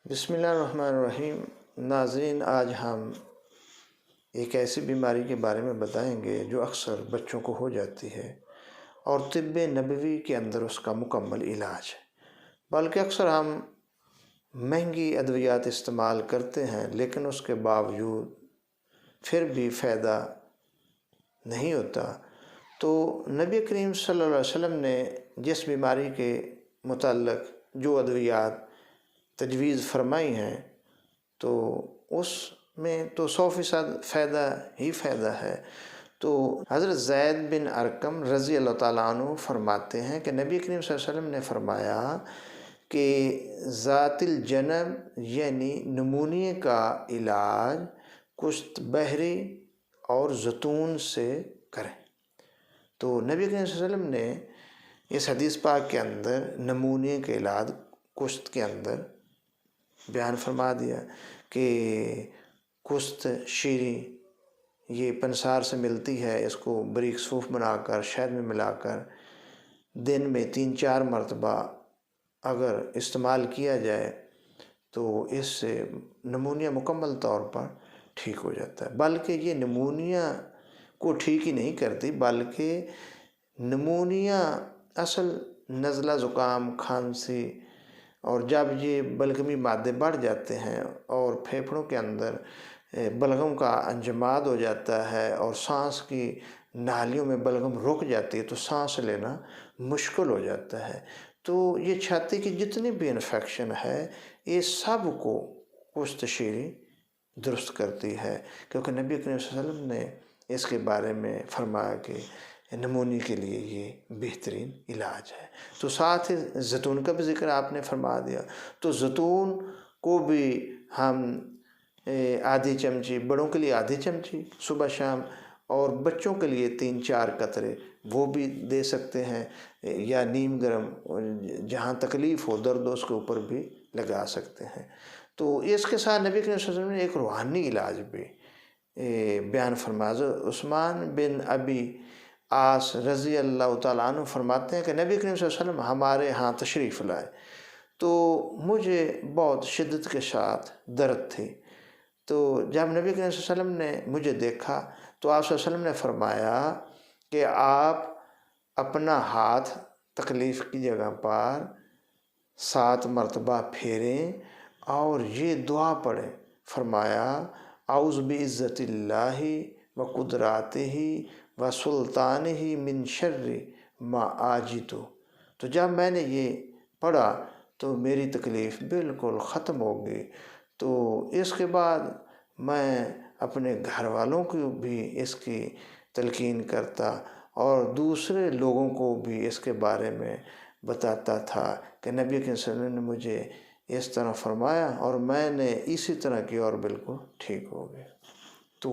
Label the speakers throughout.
Speaker 1: بسم اللہ الرحمن الرحیم۔ ناظرین، آج ہم ایک ایسی بیماری کے بارے میں بتائیں گے جو اکثر بچوں کو ہو جاتی ہے اور طب نبوی کے اندر اس کا مکمل علاج ہے، بلکہ اکثر ہم مہنگی ادویات استعمال کرتے ہیں لیکن اس کے باوجود پھر بھی فائدہ نہیں ہوتا۔ تو نبی کریم صلی اللہ علیہ وسلم نے جس بیماری کے متعلق جو ادویات تجویز فرمائی ہیں تو اس میں تو 100% فائدہ ہی فائدہ ہے۔ تو حضرت زید بن ارقم رضی اللہ تعالیٰ عنہ فرماتے ہیں کہ نبی کریم صلی اللہ علیہ وسلم نے فرمایا کہ ذات الجنب یعنی نمونیے کا علاج کشت بحری اور زیتون سے کریں۔ تو نبی کریم صلی اللہ علیہ وسلم نے اس حدیث پاک کے اندر نمونیے کے علاج کشت کے اندر بیان فرما دیا کہ کشت شیریں یہ پنسار سے ملتی ہے، اس کو باریک صوف بنا کر شہد میں ملا کر دن میں 3-4 مرتبہ اگر استعمال کیا جائے تو اس سے نمونیا مکمل طور پر ٹھیک ہو جاتا ہے۔ بلکہ یہ نمونیا کو ٹھیک ہی نہیں کرتی، بلکہ نمونیا اصل نزلہ زکام کھانسی اور جب یہ بلغمی مادے بڑھ جاتے ہیں اور پھیپھڑوں کے اندر بلغم کا انجماد ہو جاتا ہے اور سانس کی نالیوں میں بلغم رک جاتی ہے تو سانس لینا مشکل ہو جاتا ہے۔ تو یہ چھاتی کی جتنی بھی انفیکشن ہے یہ سب کو کشت شیریں درست کرتی ہے، کیونکہ نبی کریم صلی اللہ علیہ وسلم نے اس کے بارے میں فرمایا کہ نمونی کے لیے یہ بہترین علاج ہے۔ تو ساتھ ہی زیتون کا بھی ذکر آپ نے فرما دیا، تو زیتون کو بھی ہم آدھی چمچی، بڑوں کے لیے آدھی چمچی صبح شام اور بچوں کے لیے 3-4 قطرے وہ بھی دے سکتے ہیں، یا نیم گرم جہاں تکلیف ہو درد اس کے اوپر بھی لگا سکتے ہیں۔ تو اس کے ساتھ نبی کریم صلی اللہ علیہ وسلم نے ایک روحانی علاج بھی بیان فرمایا۔ عثمان بن ابی عاص رضی اللہ تعالیٰ عنہ فرماتے ہیں کہ نبی کریم صلی اللہ علیہ وسلم ہمارے ہاں تشریف لائے تو مجھے بہت شدت کے ساتھ درد تھی۔ تو جب نبی کریم صلی اللہ علیہ وسلم نے مجھے دیکھا تو آپ صلی اللہ علیہ وسلم نے فرمایا کہ آپ اپنا ہاتھ تکلیف کی جگہ پر 7 مرتبہ پھیریں اور یہ دعا پڑھیں۔ فرمایا اعوذ بعزت اللہ و قدراتہ و سلطانہ من شر ما اجد۔ تو جب میں نے یہ پڑھا تو میری تکلیف بالکل ختم ہو گئی۔ تو اس کے بعد میں اپنے گھر والوں کو بھی اس کی تلقین کرتا اور دوسرے لوگوں کو بھی اس کے بارے میں بتاتا تھا کہ نبی کے صلی اللہ علیہ وسلم نے مجھے اس طرح فرمایا اور میں نے اسی طرح کی اور بالکل ٹھیک ہو گیا۔ تو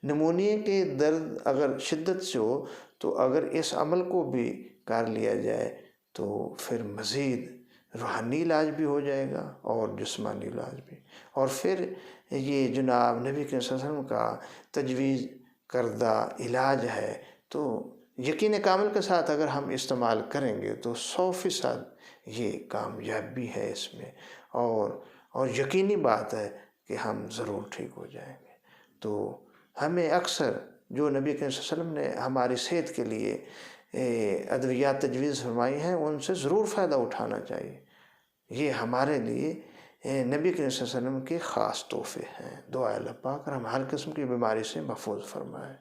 Speaker 1: نمونیے کے درد اگر شدت سے ہو تو اگر اس عمل کو بھی کر لیا جائے تو پھر مزید روحانی علاج بھی ہو جائے گا اور جسمانی علاج بھی، اور پھر یہ جناب نبی کے صلی اللہ علیہ وسلم کا تجویز کردہ علاج ہے تو یقین کامل کے ساتھ اگر ہم استعمال کریں گے تو 100% یہ کامیابی ہے اس میں، اور یقینی بات ہے کہ ہم ضرور ٹھیک ہو جائیں گے۔ تو ہمیں اکثر جو نبی کریم صلی اللہ علیہ وسلم نے ہماری صحت کے لیے ادویات تجویز فرمائی ہیں ان سے ضرور فائدہ اٹھانا چاہیے۔ یہ ہمارے لیے نبی کریم صلی اللہ علیہ وسلم کے خاص تحفے ہیں۔ دعا اللہ پاک ہم ہر قسم کی بیماری سے محفوظ فرمائے۔